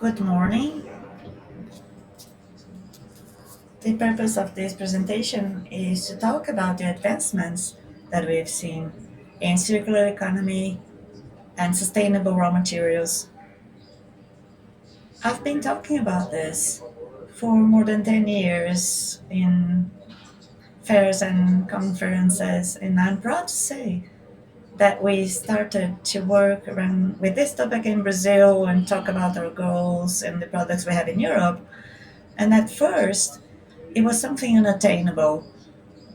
Good morning. The purpose of this presentation is to talk about the advancements that we've seen in circular economy and sustainable raw materials. I've been talking about this for more than 10 years in fairs and conferences, and I'm proud to say that we started to work around with this topic in Brazil and talk about our goals and the products we have in Europe. And at first, it was something unattainable.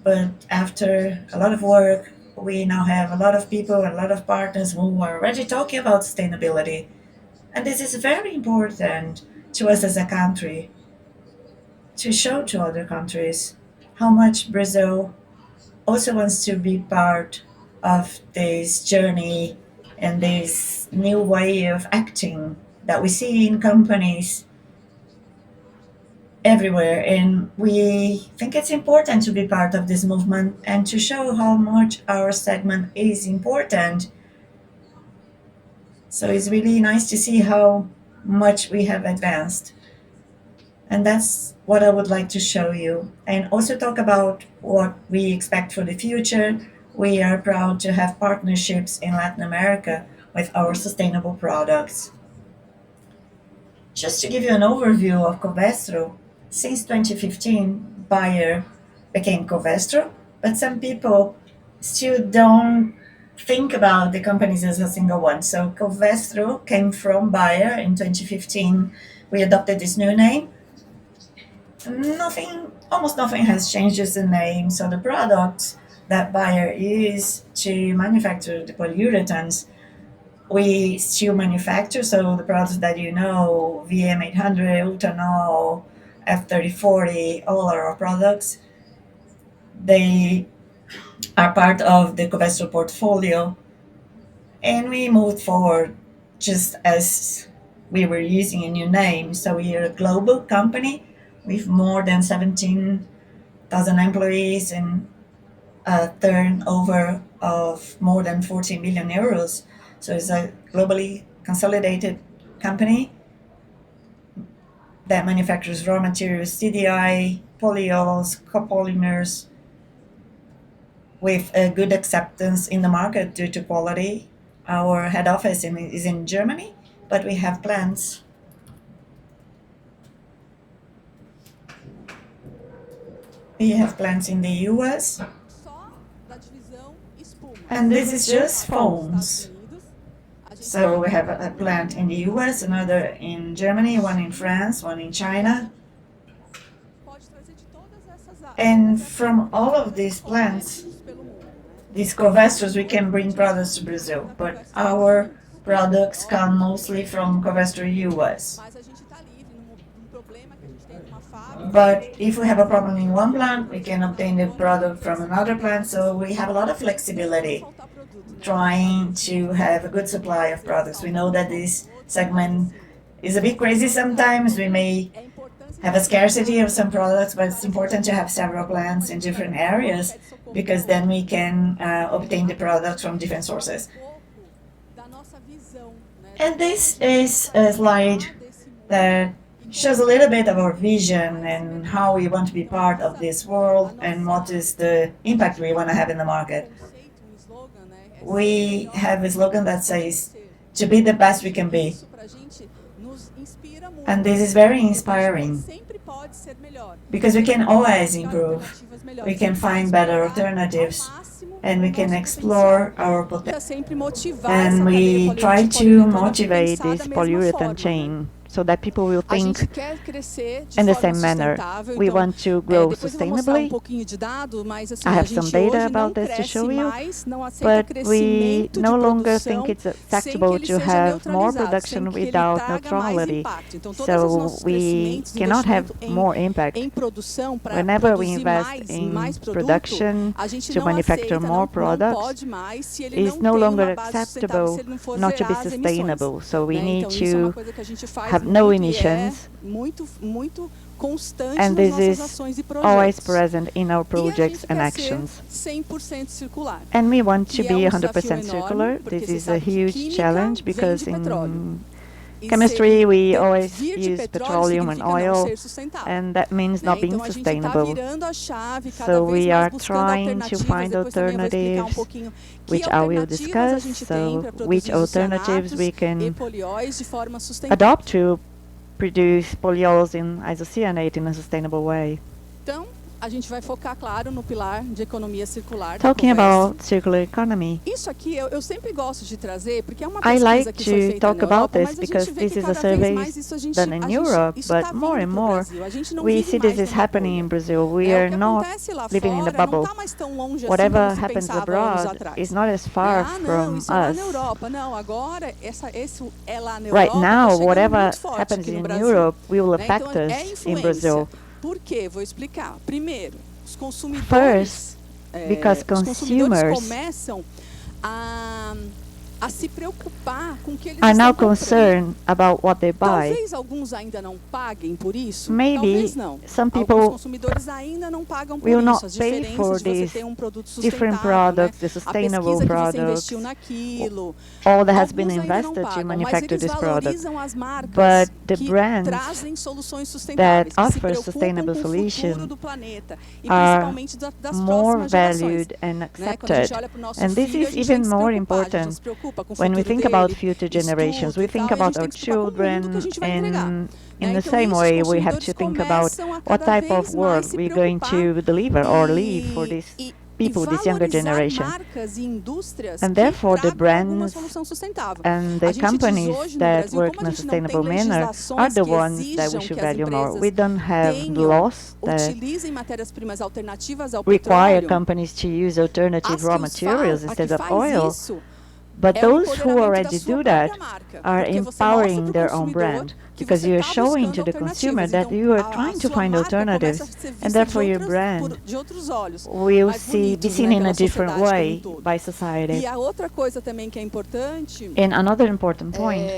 But after a lot of work, we now have a lot of people and a lot of partners who are already talking about sustainability. And this is very important to us as a country to show to other countries how much Brazil also wants to be part of this journey and this new way of acting that we see in companies everywhere. And we think it's important to be part of this movement and to show how much our segment is important. So it's really nice to see how much we have advanced. And that's what I would like to show you. And also talk about what we expect for the future. We are proud to have partnerships in Latin America with our sustainable products. Just to give you an overview of Covestro, since 2015, Bayer became Covestro, but some people still don't think about the companies as a single one. So Covestro came from Bayer in 2015. We adopted this new name. Almost nothing has changed, just the name. So the products that Bayer is to manufacture the polyurethanes, we still manufacture. So the products that you know, VM800, Ultanol, F3040, all our products, they are part of the Covestro portfolio. And we moved forward just as we were using a new name. So we are a global company with more than 17,000 employees and a turnover of more than 40 million euros. So it's a globally consolidated company that manufactures raw materials, CDI, polyols, copolymers, with a good acceptance in the market due to quality. Our head office is in Germany, but we have plants. We have plants in the US, and this is just foams. So we have a plant in the US, another in Germany, one in France, one in China. And from all of these plants, these Covestros, we can bring products to Brazil, but our products come mostly from Covestro US. But if we have a problem in one plant, we can obtain the product from another plant. So we have a lot of flexibility trying to have a good supply of products. We know that this segment is a bit crazy sometimes. We may have a scarcity of some products, but it's important to have several plants in different areas because then we can obtain the products from different sources. And this is a slide that shows a little bit of our vision and how we want to be part of this world and what is the impact we want to have in the market. We have a slogan that says, to be the best we can be. And this is very inspiring because we can always improve. We can find better alternatives and we can explore our potential. And we try to motivate this polyurethane chain so that people will think in the same manner. We want to grow sustainably. I have some data about this to show you, but we no longer think it's acceptable to have more production without neutrality. So we cannot have more impact. Whenever we invest in production to manufacture more products, it's no longer acceptable not to be sustainable. So we need to have no emissions, and this is always present in our projects and actions. And we want to be 100% circular. This is a huge challenge because in chemistry, we always use petroleum and oil, and that means not being sustainable. So we are trying to find alternatives, which I will discuss, so which alternatives we can adopt to produce polyols in isocyanate in a sustainable way. A gente vai focar, claro, no pilar de economia circular. Talking about circular economy, isso aqui eu sempre gosto de trazer porque é uma I pesquisa like que foi to feita talk na about Europa, this mas a gente because vê this que is a cada vez survey mais isso a gente, done in Europe, isso but tá more vindo and pro more Brasil. A gente não we vive see mais this is numa happening bolha. in Brazil. We O que are not acontece lá living in a fora bubble. não tá mais tão longe assim Whatever como se happens pensava anos abroad atrás. is not as far não, from isso é lá us. na Europa. Não, agora esse é lá na Europa. Right now, tá chegando whatever muito forte happens aqui no in Brasil. Europe will Né? affect Então, us in Brazil. Por quê? Vou explicar. Primeiro, os consumidores, First, because os consumidores consumers começam a se preocupar com o que eles are estão now comprando. concerned about what they buy. Talvez alguns ainda não paguem por isso. Maybe Talvez não. some Alguns people consumidores ainda não pagam por will isso. not As pay diferenças for de você these ter um produto different sustentável, products, the né? A sustainable pesquisa que você products, investiu naquilo. all that has been Alguns ainda não invested to pagam, mas manufacture eles this product. valorizam as marcas But the que brands trazem soluções sustentáveis, that que se offer preocupam sustainable com o futuro solution do planeta e are principalmente das more próximas gerações. valued and Né? Quando a gente accepted. olha para o nosso And this filho, a is gente tem even que se more preocupar, a gente important se preocupa com o when we futuro think dele, about future generations. estudo We e think tal, e a about gente our tem que se preocupar com o mundo que a children, gente vai entregar. and in Né? the Então, same isso, os way, we have consumidores to think about começam a what cada type vez of mais world se we're going preocupar to deliver or leave for e these people, this younger valorizar generation. marcas e indústrias And que therefore, the tragam alguma brands solução sustentável. and A the gente diz companies hoje no that Brasil, work como in a a gente não tem sustainable manner are legislações the que ones that we exijam should que as value more. We empresas don't have laws that utilizem matérias-primas alternativas ao require petróleo, companies to use alternative as raw que materials a que instead of faz oil. isso But é o those who empoderamento da already sua do própria that marca, are porque você mostra empowering pro their own consumidor brand, que because você you're tá showing buscando to the consumer alternativas. that you are Então, trying a to sua find marca alternatives, começa a ser and vista therefore de your brand de outros olhos, will mais be bonitos, seen né, in a pela different sociedade como um way todo. by society. E a outra coisa também que é importante And another important point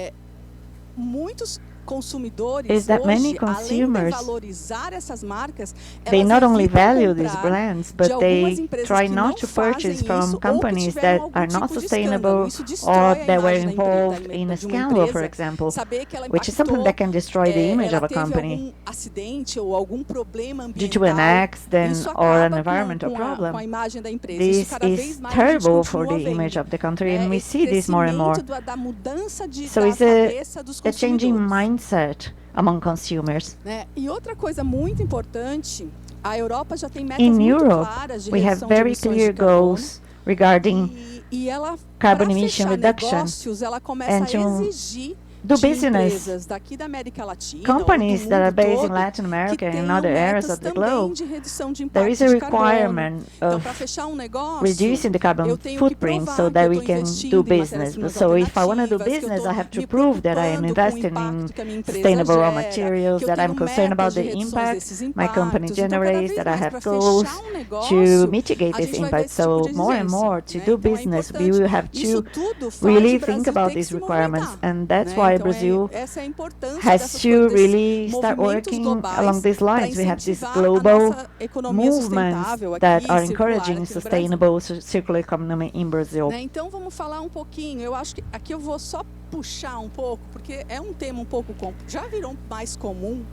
muitos consumidores is that many hoje, além de consumers, valorizar essas marcas, they elas not only evitam value these comprar brands, de but algumas they empresas try que não not to fazem purchase isso from ou que companies tiveram that algum are not tipo de escândalo. sustainable Isso destrói or a that were imagem involved in a de uma scandal, for empresa. example, Saber que ela which is something that can destroy the image ela of a teve company algum acidente ou algum problema due to an ambiental, accident isso or an acaba environmental com problem. a imagem da empresa. Isso This cada is vez mais a gente terrible for continua the image vendo. of the country, and we Esse see this more and more. crescimento da mudança So da it's cabeça dos a changing consumidores. mindset among consumers. Né? E outra coisa muito importante, a Europa já tem metas In muito Europe, claras de we have redução de very emissões clear de carbono. goals regarding E ela, carbon para emission fechar reduction negócios, ela começa and a to exigir do de business. empresas daqui da América Latina Companies ou do that are mundo based in todo, Latin que America and in tenham other areas metas of the também globe, de redução de there impacto is a de carbono. requirement Então, of para fechar um negócio, reducing the eu carbon tenho que footprint provar so que that eu we estou can investindo do em business. matérias-primas So if I want to do alternativas, que eu business, I estou have to me prove that I am preocupando com o investing in impacto que a minha empresa sustainable raw gera, materials, que eu that I'm tenho concerned about metas de the reduções impact desses my company impactos. Então, cada generates, vez that I mais, have para goals fechar um to negócio, mitigate a this gente vai ver impact. esse tipo So de more and exigência, more, to né? do Então, é business, we importante. will have Isso to tudo faz really o Brasil think about ter que these se requirements, movimentar, and that's né? why Então, Brazil essa é a importância has dessas to coisas, desses really start movimentos working globais along these para lines. We have these incentivar a global nossa economia movements sustentável that aqui, are circular encouraging aqui no Brasil. sustainable circular economy in Brazil. Né? Então vamos falar um pouquinho. Eu acho que aqui eu vou só puxar um pouco, porque é um tema um pouco já virou mais comum,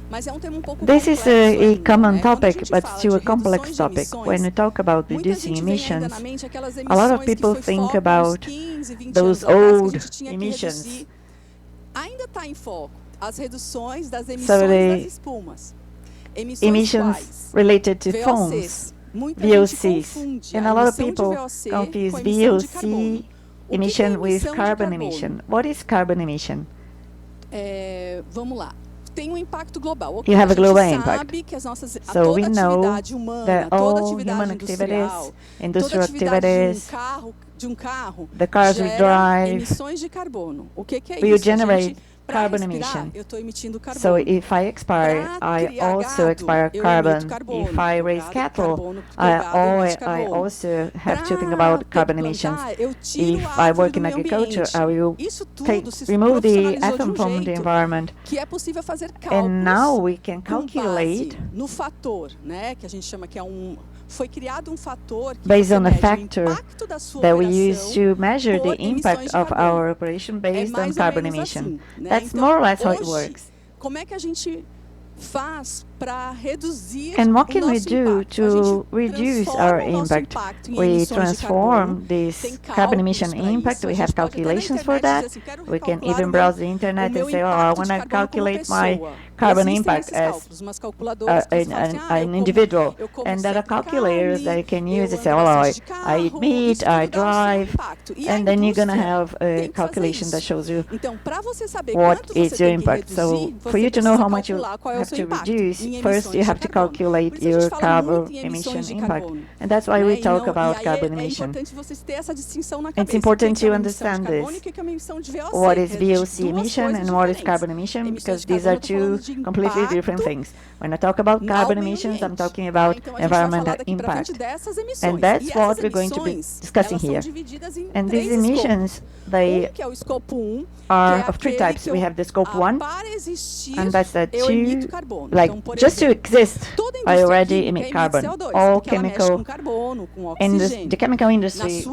mas é um tema um pouco This complexo is ainda, a common né? Quando a topic, gente but fala still de a complex reduções de topic. When we emissões, talk about muita reducing gente vem ainda emissions, na mente aquelas a lot of emissões que people foi think foco uns about 15, 20 those anos atrás que a old gente tinha que emissions. reduzir. Ainda está em foco as reduções das So emissões the das espumas. Emissões emissions quais? related to foams, VOCs. Muita gente VOCs, confunde and a a lot of emissão de people VOC confuse com a emissão de carbono. VOC O que que é emission with emissão de carbon carbono? emission. What is carbon emission? Vamos lá. Tem um impacto global. You have a global a gente sabe impact. que a So we toda know atividade humana, that toda all atividade human industrial, activities, toda industrial atividade activities, de um carro the cars we gera drive, emissões de carbono. O que é will isso? generate Para carbon respirar, emission. eu estou emitindo carbono. So if I expire, Pra I criar also gado, expire eu carbon. emito carbono. If I Eu raise gado cattle, carbono, porque o gado emite I carbono. also have to think Pra about carbon plantar, emissions. eu tiro If a I árvore work do in meio agriculture, ambiente. I will Isso tudo se remove the profissionalizou de ethanol from the jeito environment. que é possível fazer And now cálculos we can com calculate base no fator, né, que a gente chama que é um foi criado fator que based você on a mede o factor impacto da sua that we use operação to measure por the emissões impact de of carbono. our operation based on mais ou carbon menos emission. assim, né? That's Então, more or less how it hoje, works. como é que a gente faz para reduzir And what o can we nosso do impacto? A gente to reduce transforma our o nosso impact? impacto em We emissões de transform carbono. this Tem carbon cálculos emission para impact. isso. We A have gente pode até na calculations for internet that. dizer assim, quero We can calcular even browse the internet and say, oh, I want to calculate my carbon impact as an individual. And there are calculators that you can use. You say, oh, I eat meat, I drive, and then you're going to have a calculation that shows you what is your impact. So for you to know how much you have to reduce, first you have to calculate your carbon emission impact. And that's why we talk about carbon emission. It's important to understand this. What is VOC emission and what is carbon emission? Because these are two completely different things. When I talk about carbon emissions, I'm talking about environmental impact. And that's what we're going to be discussing here. And these emissions, they are of three types. We have the scope 1, and that's the two, like just to exist, I already emit carbon. All chemical, the chemical industry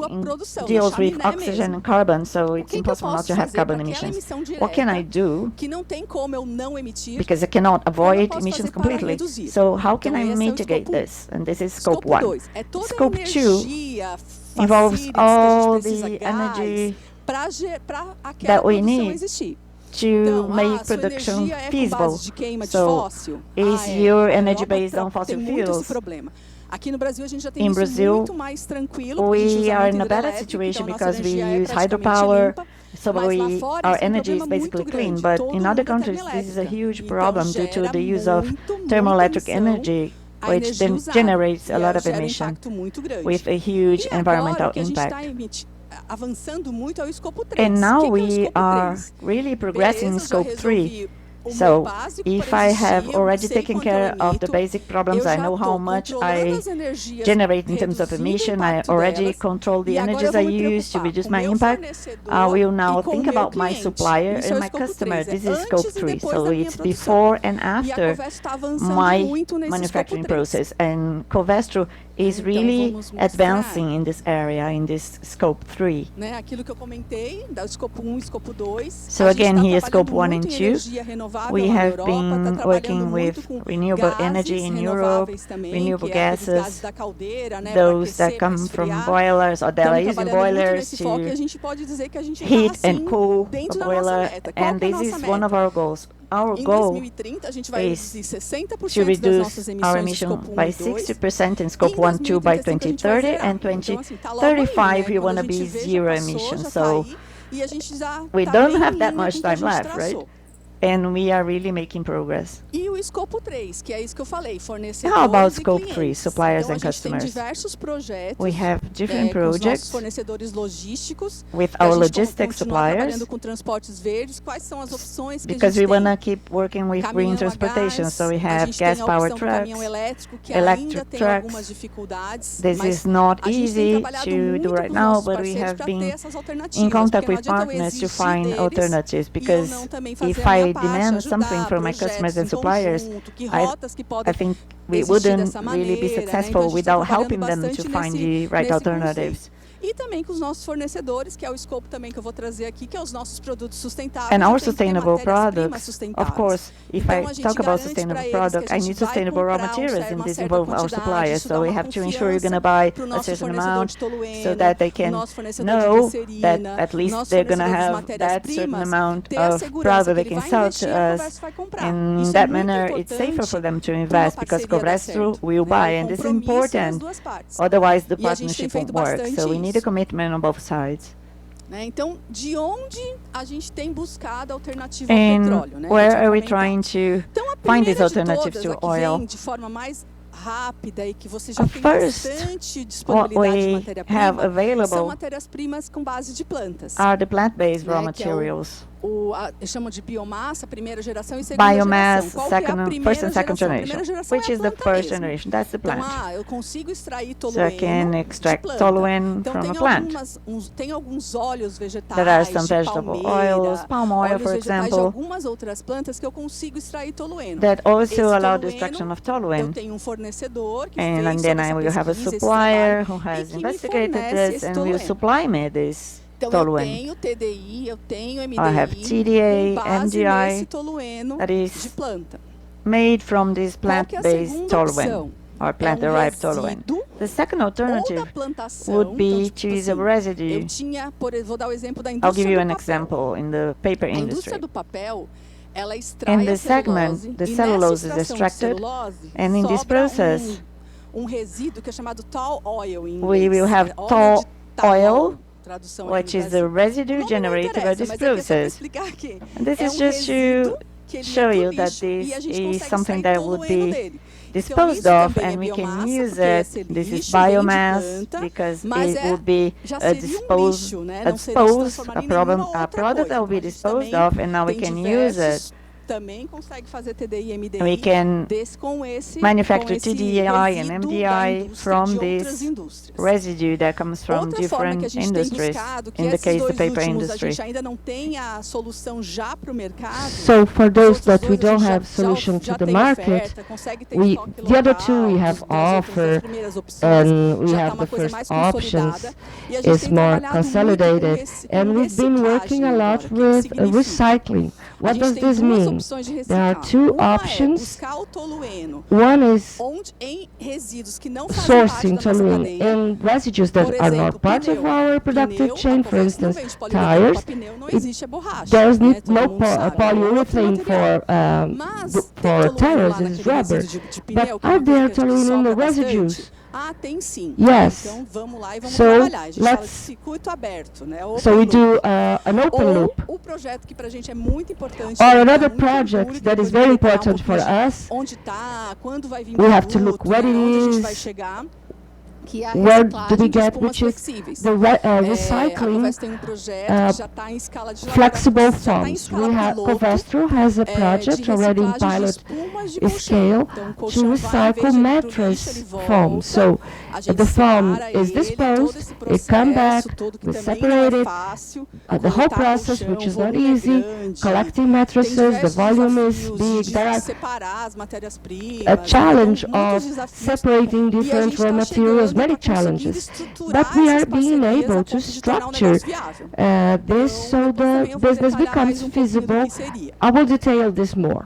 deals with oxygen and carbon, so it's impossible not to have carbon emissions. What can I do? Because I cannot avoid emissions completely. So how can I mitigate this? And this is scope 1. Scope 2 involves all the energy that we need to make production feasible. So, is your energy based on fossil fuels? In Brazil, we are in a better situation because we use hydropower, so our energy is basically clean. But in other countries, this is a huge problem due to the use of thermoelectric energy, which then generates a lot of emission with a huge environmental impact. And now we are really progressing in scope 3. So if I have already taken care of the basic problems, I know how much I generate in terms of emission, I already control the energies I use to reduce my impact. I will now think about my supplier and my customer. This is scope 3. So it's before and after my manufacturing process. And Covestro is really advancing in this area, in this scope 3. So again, here scope 1 and 2. We have been working with renewable energy in Europe, renewable gases, those that come from boilers, or that are using boilers to heat and cool a boiler, and this is one of our goals. Our goal is to reduce our emission by 60% in scope 1, 2 by 2030, and 2035 we want to be zero emissions. So we don't have that much time left, right? And we are really making progress. How about scope 3, suppliers and customers? We have different projects with our logistics suppliers because we want to keep working with green transportation. So we have gas-powered trucks, electric trucks. This is not easy to do right now, but we have been in contact with partners to find alternatives, because if I demand something from my customers and suppliers, I think we wouldn't really be successful without helping them to find the right alternatives. E também com os nossos fornecedores, que é o escopo também que eu vou trazer aqui, que é os nossos produtos sustentáveis. And our sustainable products, of course, if I talk about sustainable product, I need sustainable raw materials, and this involves our suppliers. So we have to ensure you're going to buy a certain amount so that they can know that at least they're going to have that certain amount of product they can sell to us. And in that manner, it's safer for them to invest, because Covestro will buy, and this is important. Otherwise, the partnership won't work. So we need a commitment on both sides. Então, de onde a gente tem buscado alternativa ao petróleo, né? Where are we trying to find these alternatives to oil? De forma mais rápida e que você já tem bastante disponibilidade de matéria-prima, são matérias-primas com base de plantas. Are the plant-based raw materials. chamam de biomassa, primeira geração e segunda biomass, geração. Qual que é a primeira first and second geração? A generation, primeira geração which é a is the planta first mesmo. generation. That's the plant. Então, eu consigo extrair So I can tolueno extract de planta. toluene Então, from a plant. tem alguns óleos vegetais There are some de vegetable palmeira, oils, palm oil, óleos for vegetais de example, algumas outras plantas que eu consigo extrair tolueno. that also allow the Tolueno, extraction of eu toluene. tenho fornecedor que And fez then toda I essa will have a pesquisa, esse supplier trabalho, who has e que me investigated fornece this esse and will tolueno. supply me this Então, toluene. eu tenho TDI, eu tenho MDI, I have TDA, com base MDI, nesse tolueno that is de planta. made from this Qual que é a plant-based segunda toluene, opção? or plant-derived toluene. Resíduo The second ou da alternative plantação. would be Então, to tipo use a assim, residue. eu tinha, vou dar o exemplo da I'll indústria give you do an papel. example in the paper A industry. indústria do papel, ela extrai In the a celulose, segment, the e cellulose nessa is extração de extracted, celulose, and in this sobra process, resíduo que é chamado tall oil em we inglês. will have óleo tall de talol, oil, tradução aí which no is the Brasil. residue O nome não generated by interessa, this mas é que é só pra process. explicar aqui. And this É is just resíduo to que ele show ia pro you that lixo e a this gente is consegue something extrair that would tolueno be dele. disposed Então, of, isso and também we é can biomassa, use porque ia it. ser This is lixo, vem de biomass planta, because mas it would be já a seria um dispose, lixo, né? a Não seria se dispose, transformar a em nenhuma problem, outra a product coisa. that will be Então, a gente disposed também of, and now we tem can use diversos it. também consegue fazer TDI e MDI And we can com esse manufacture com esse TDI and resíduo da MDI indústria, from de this outras indústrias. residue that comes from Outra forma que a different gente tem industries. buscado, que In the esses case, the dois paper últimos a industry. gente ainda não tem a solução já para o mercado. So for Os those outros that we dois a don't gente have solution já to the tem market, oferta, consegue ter we, estoque the other local, two we have das outras, offer, das primeiras opções, and we já tá have uma the coisa first mais consolidada. options E a gente is tem more trabalhado muito consolidated, com and we've been working a reciclagem lot agora. O que with significa? recycling. A What gente does tem this duas mean? opções de There are reciclar. two Uma é options. buscar o tolueno One is em resíduos que não fazem sourcing parte da nossa toluene cadeia. in residues that Por are exemplo, not part of pneu. our productive Pneu, chain, a for Covestro não instance, vende poliuretano tires. para pneu, não It- existe a borracha. There's né? Todo no mundo sabe, é outro polyurethane material. for Mas for tem tolueno tires lá is naquele rubber. resíduo de pneu, But que é are uma coisa there que a gente toluene in the sobra bastante. residues? Tem sim. Yes. Então vamos lá e vamos So, trabalhar. A gente fala de let's- circuito aberto, né? So we Open do loop. an open Ou loop. o projeto que pra gente é muito importante. Or que dá another muito orgulho, project that depois is very vou detalhar important for pouquinho us, onde está, quando vai vir we have to produto, look where it onde a gente is, vai chegar, que é a where do reciclagem we de get, espumas which is flexíveis. the A recycling Covestro tem um projeto uh, que já está em escala de flexible já tá em foams. escala We have piloto, Covestro has a de project already in reciclagem de pilot espumas de colchão. scale Então, o to colchão vai, em recycle vez de ir pro lixo, mattress ele volta, foam. So a gente the foam separa is ele, todo disposed, esse it come back, processo todo que we também separate não é it, fácil, the whole coletar process, colchão, which is o not volume é easy, grande, collecting tem mattresses, the diversos volume is desafios big, de there are separar as matérias-primas, a challenge então, muitos of desafios. separating E a different gente raw tá materials, chegando, many tá conseguindo challenges. estruturar But we are essas being parcerias a able to ponto de tornar o structure negócio viável. this so Então, depois the também eu vou business detalhar mais becomes um pouquinho do feasible. que seria. I will detail this more.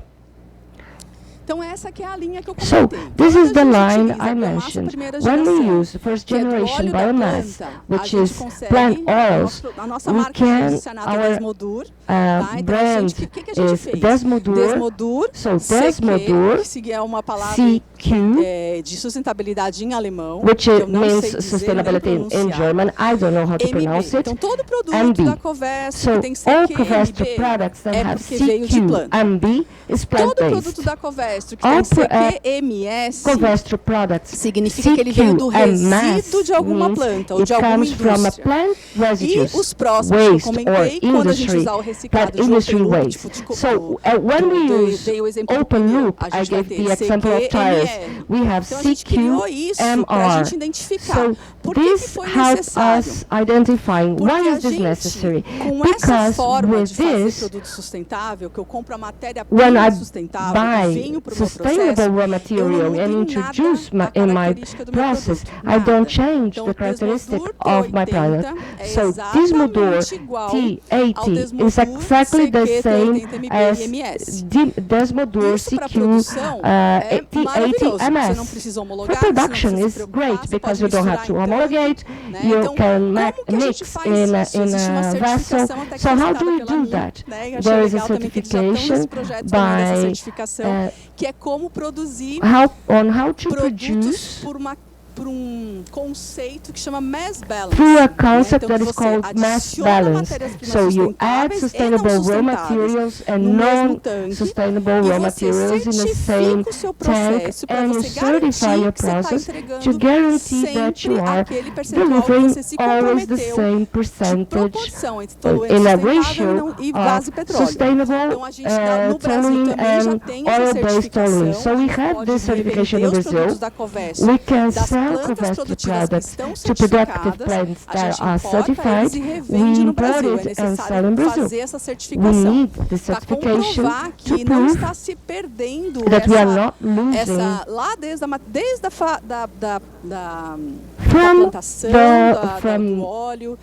Então essa que é a linha que eu So, comentei. this Quando is the a gente line utiliza I a biomassa mentioned. primeira When we geração, use the first que é do generation óleo da biomass, planta, a which gente is consegue, plant oils, a nossa we marca can, registrada é our Desmodur, tá? Então a brand gente, o que a gente is fez? Desmodur. Desmodur, So CQ, Desmodur, que é uma palavra CQ, de sustentabilidade em alemão, which que eu não sei means dizer, nem sustainability in pronunciar. German. I don't know how to MB. pronounce it. Então todo produto MB. da Covestro So que tem all CQ, Covestro MB, products that é have porque veio de CQ, planta. MB is Todo produto plant-based. da Covestro que All tem CQ, MS, Covestro products, significa que ele veio do resíduo de alguma means planta ou it de alguma comes from a indústria. plant E residues, os próximos que eu waste or comentei, quando a gente industry, usar o reciclado but de industry open loop, waste. tipo de So when we use dei o exemplo do open pneu, loop, a I gente vai gave ter the example of tires. CQ, We have Então a gente criou isso para a CQ-MR. gente identificar So por que this foi helps necessário. us identifying Porque why a is this gente, necessary. com essa Because forma with de fazer this, produto sustentável, que eu compro a when matéria-prima I sustentável e buy venho para o meu sustainable processo, raw eu não material mudo and em introduce nada a in my característica do meu process, produto. I Nada. don't change Então, the o characteristic Desmodur of my T80 product. é So Desmodur exatamente igual ao T80 is Desmodur exactly the CQ same T80 as MS. Desmodur Isso para CQ produção é maravilhoso. Você não T80MS. precisa For homologar, você não production precisa se is preocupar, great você because pode you don't have misturar to em tanque, homologate, né? you Então, can como que a gente mix faz in isso? a Existe uma vessel. certificação até que So foi how citada do we pela do minha, that? né? Eu achei There is a legal também que eles já estão nesse certification projeto também dessa by certificação, que é como produzir on how to produtos produce por uma por conceito que chama mass balance. through a concept Então, that is você called mass adiciona balance. matérias-primas So you add sustentáveis e sustainable não raw sustentáveis materials and no mesmo tanque, non-sustainable e raw você materials in the same certifica o seu tank, processo para and you você certify garantir your que você está process to entregando guarantee that you sempre are aquele percentual que delivering você se always the comprometeu same de percentage proporção entre tolueno in a sustentável ratio e gás e of petróleo. sustainable Então a gente no Brasil toluene também já and tem essa oil-based toluene. certificação. So A we gente have pode this certification in revender os produtos Brazil. da Coveste We can das sell plantas Covestro produtivas que products estão to productive certificadas, plants a that gente are importa eles certified. e We revende no import Brasil. É it and sell in necessário Brazil. fazer essa We certificação need the para certification comprovar to que não prove está se perdendo that we are not losing lá desde da from plantação do óleo.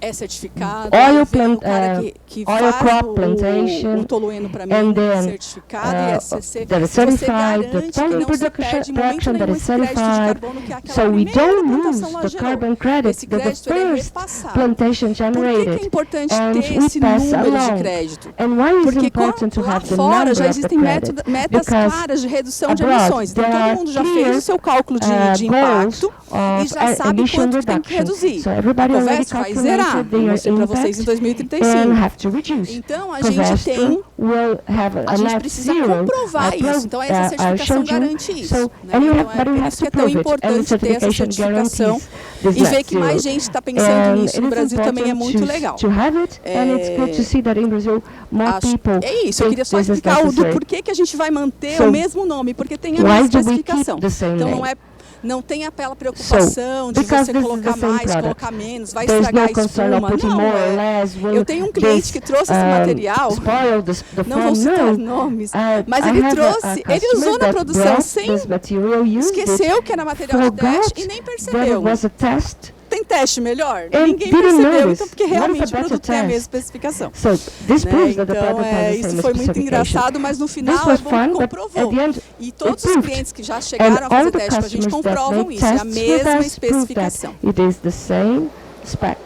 É certificado, oil aí vem o plant- cara que oil faz crop plantation, o tolueno para mim, and then, certificado, e SCC, that is você certified, garante the que toluene não se perde em momento production that nenhum is esse crédito de certified, carbono que aquela so we primeira don't plantação lose lá the gerou. carbon credit Esse that the crédito ele é first repassado. plantation Por que que é generated. importante And ter we esse pass número de along. crédito? And why is Porque important to lá have the fora number já of the existem credit? metas Because claras de redução de abroad emissões. Então there todo are mundo já clear, fez o seu cálculo de goals impacto e of já sabe emission quanto que tem que reduction. reduzir. So A everybody already Coveste vai zerar, calculated vou their mostrar para vocês em impact and 2035. have to reduce. Então a gente Covestro will have a a gente net precisa zero. comprovar isso. Então essa certificação showed you. garante isso. So, Né? and you Então have, but you por have isso to que é tão prove it. And the importante ter essa certification certificação guarantees this e ver net que mais zero. gente está pensando And nisso no it is Brasil também é important muito legal. to have it, and it's good to see that in Brazil more people É isso, eu queria só think this is explicar do necessary. porquê que a gente vai manter So, o mesmo nome, porque tem a why mesma do we keep especificação. the same Então name? não tem aquela preocupação de because você this is colocar the same mais, product. colocar menos, vai There's estragar no a concern of espuma. putting Não, more or less. Will eu tenho um cliente this, que trouxe esse material, spoil the não vou form? citar No. nomes, mas I ele have trouxe, a ele customer usou na that produção brought sem, this material, used esqueceu it, que era material de teste forgot e nem that percebeu. it was a test. Tem teste melhor? And Ninguém didn't percebeu, notice. então porque What is a realmente o better produto tem a mesma test? especificação. So this Né? proves that the Então, product has the isso same foi muito specification. engraçado, mas no This final was é bom fun, que but at comprovou. the end E it todos os proved. clientes que já chegaram a And all fazer the teste com a gente customers that comprovam made isso, é a tests with mesma us prove especificação. that it is the same spec.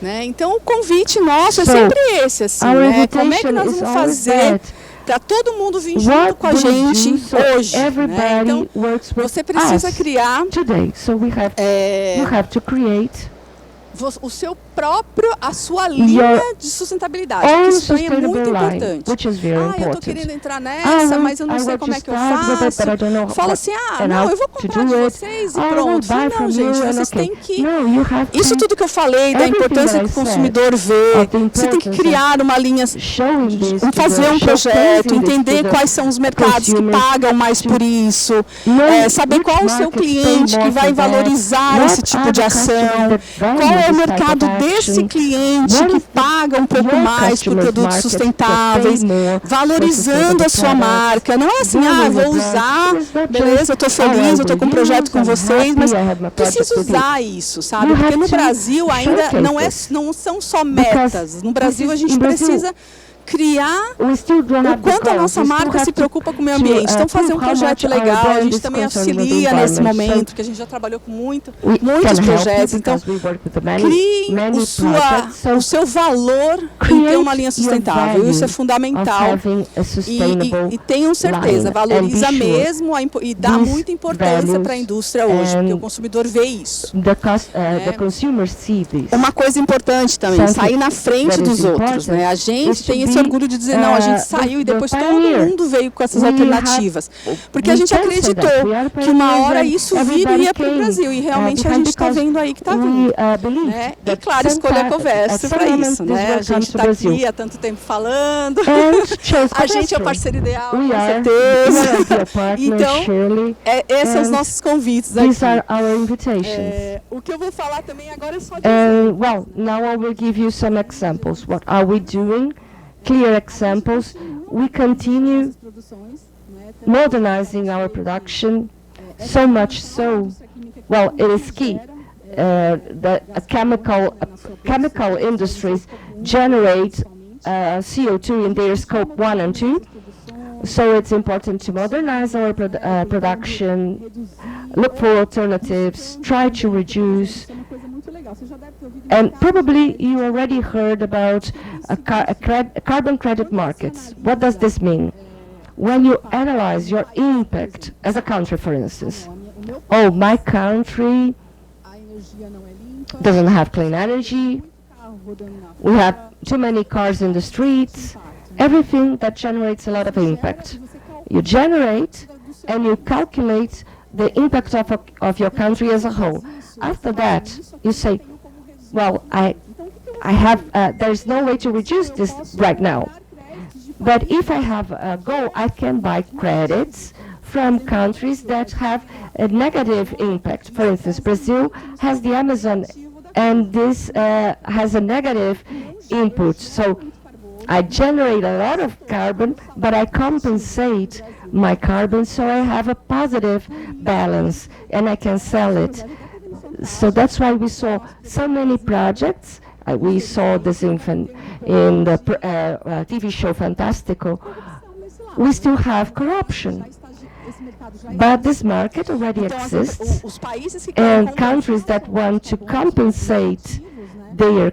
Né? Então o convite nosso é So, sempre esse, assim, Our né? Como é que invitation nós is vamos always fazer that. para todo mundo vir junto What com a do we gente do so hoje? Né? everybody Então works with você precisa us criar today. So we have you have to create o seu próprio, a sua linha de sustentabilidade, porque own isso também é muito sustainable line, importante. which is very Eu tô important. querendo entrar nessa, mas eu não sei como é que eu faço. Fala assim, não, eu vou comprar de vocês e pronto. Fala, não, gente, vocês têm que... Isso tudo que eu falei, da importância que o consumidor vê, você tem que criar uma linha, fazer um projeto, entender quais são os mercados que pagam mais por isso, saber qual o seu cliente que vai valorizar esse tipo de ação, qual é o mercado desse cliente que paga um pouco mais por produtos sustentáveis, valorizando a sua marca. Não é assim, vou usar, beleza, eu estou feliz, eu estou com um projeto com vocês, mas preciso usar isso, sabe? Porque no Brasil ainda não são só metas. No Brasil a gente precisa criar o quanto a nossa marca se preocupa com o meio ambiente. Então, fazer um projeto legal, a gente também auxilia nesse momento, porque a gente já trabalhou com muitos projetos. Então, crie o seu valor em ter uma linha sustentável. Isso é fundamental. E tenham certeza, valoriza mesmo e dá muita importância para a indústria hoje, porque o consumidor vê isso. Uma coisa importante também, sair na frente dos outros. Né? A gente tem esse orgulho de dizer, não, a gente saiu e depois todo mundo veio com essas alternativas. Porque a gente acreditou que uma hora isso viria para o Brasil e realmente a gente está vendo aí que está vindo. Né? E claro, escolher a Covestro para isso. Né? A gente está aqui há tanto tempo falando. A gente é o parceiro ideal, com certeza. Então, esses são os nossos convites aqui. O que eu vou falar também agora é só de... Well, now I will give you some examples. What are we doing? Clear examples. We continue modernizing our production, so much so, well, it is key. The chemical industries generate CO2 in their scope 1 and 2. So it's important to modernize our production, look for alternatives, try to reduce. And probably you already heard about carbon credit markets. What does this mean? When you analyze your impact as a country, for instance, oh, my country doesn't have clean energy, we have too many cars in the streets, everything that generates a lot of impact. You generate and you calculate the impact of your country as a whole. After that, you say, well, there's no way to reduce this right now. But if I have a goal, I can buy credits from countries that have a negative impact. For instance, Brazil has the Amazon, and this has a negative input. So I generate a lot of carbon, but I compensate my carbon so I have a positive balance and I can sell it. So that's why we saw so many projects. We saw this in the TV show Fantástico. We still have corruption. But this market already exists, and countries that want to compensate their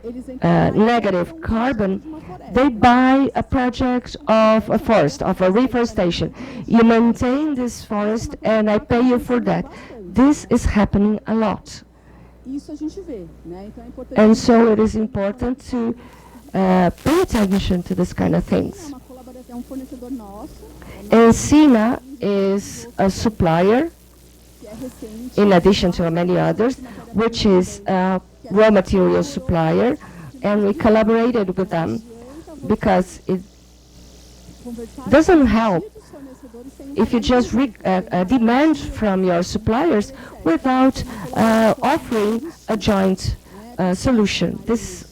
negative carbon, they buy a project of a forest, of a reforestation. You maintain this forest and I pay you for that. This is happening a lot. And so it is important to pay attention to this kind of things. Encina is a supplier, in addition to many others, which is a raw material supplier, and we collaborated with them because it doesn't help if you just demand from your suppliers without offering a joint solution. This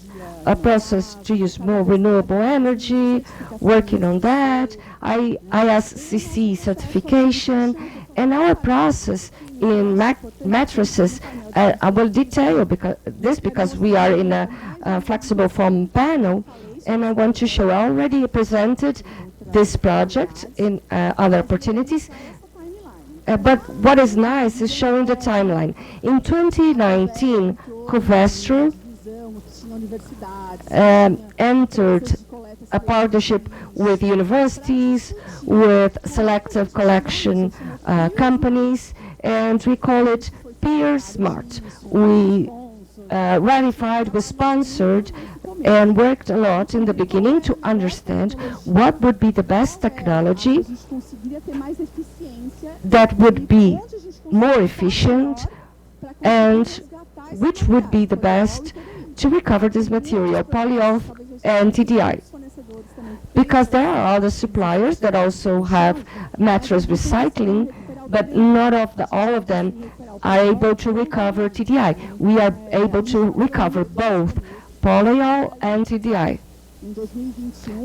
a process to use more renewable energy, working on that, ISCC certification, and our process in mattresses. I will detail because we are in a flexible foam panel, and I want to show. I already presented this project in other opportunities. But what is nice is showing the timeline. In 2019, Covestro entered a partnership with universities, with selective collection companies, and we call it Peer Smart. We ratified, we sponsored, and worked a lot in the beginning to understand what would be the best technology that would be more efficient and which would be the best to recover this material, polyol and TDI. Because there are other suppliers that also have mattress recycling, but not all of them are able to recover TDI. We are able to recover both polyol and TDI.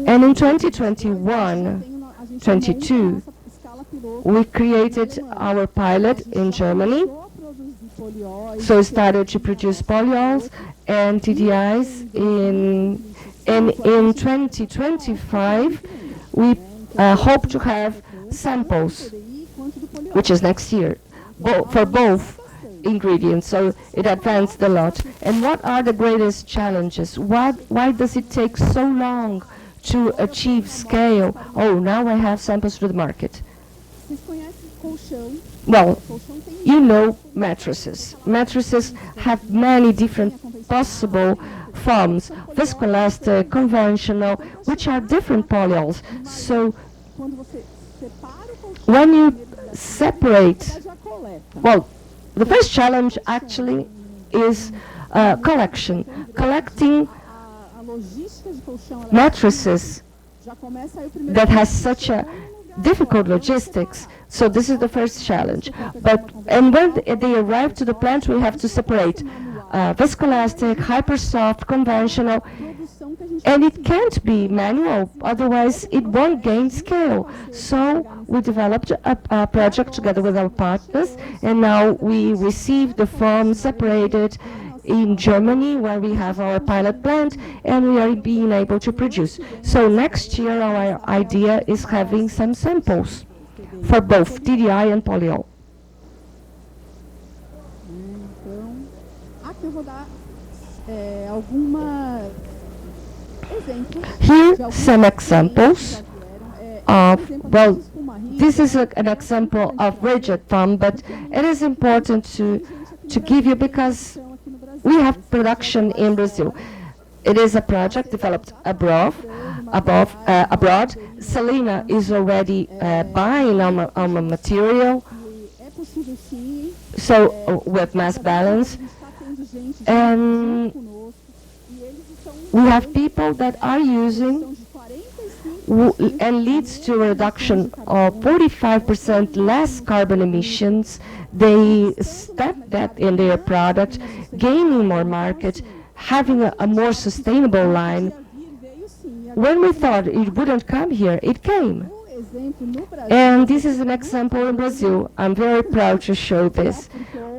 And in 2021-22, we created our pilot in Germany. So we started to produce polyols and TDIs and in 2025 we hope to have samples, which is next year, for both ingredients. So it advanced a lot. And what are the greatest challenges? Why does it take so long to achieve scale? Oh, now I have samples to the market. Well, you know mattresses. Mattresses have many different possible forms, viscoelastic, conventional, which are different polyols. So when you separate, well, the first challenge actually is collecting mattresses that has such a difficult logistics. So this is the first challenge. And when they arrive to the plant, we have to separate viscoelastic, hypersoft, conventional, and it can't be manual, otherwise it won't gain scale. So we developed a project together with our partners, and now we receive the foam separated in Germany, where we have our pilot plant, and we are being able to produce. So next year our idea is having some samples for both TDI and polyol. Here some examples of, well, This is an example of rigid thumb, but it is important to give you because we have production in Brazil. It is a project developed abroad. Celina is already buying our material, so with mass balance. And we have people that are using and leads to a reduction of 45% less carbon emissions. They step that in their product, gaining more market, having a more sustainable line. When we thought it wouldn't come here, it came. And this is an example in Brazil. I'm very proud to show this,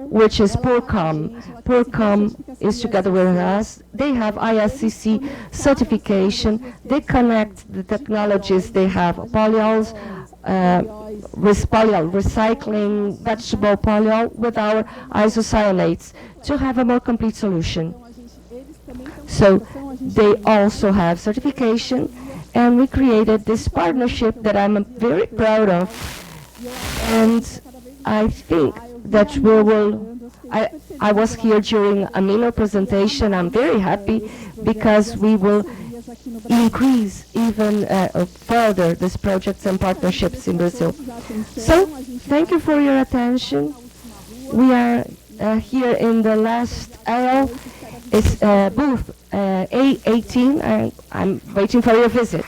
which is Purcom. Purcom is together with us. They have ISCC certification. They connect the technologies they have, polyols, polyol recycling, vegetable polyol with our isocyanates to have a more complete solution. So they also have certification, and we created this partnership that I'm very proud of. And I think that we will, I was here during a Mino presentation. I'm very happy because we will increase even further these projects and partnerships in Brazil. So thank you for your attention. We are here in the last aisle. It's booth A18. I'm waiting for your visit.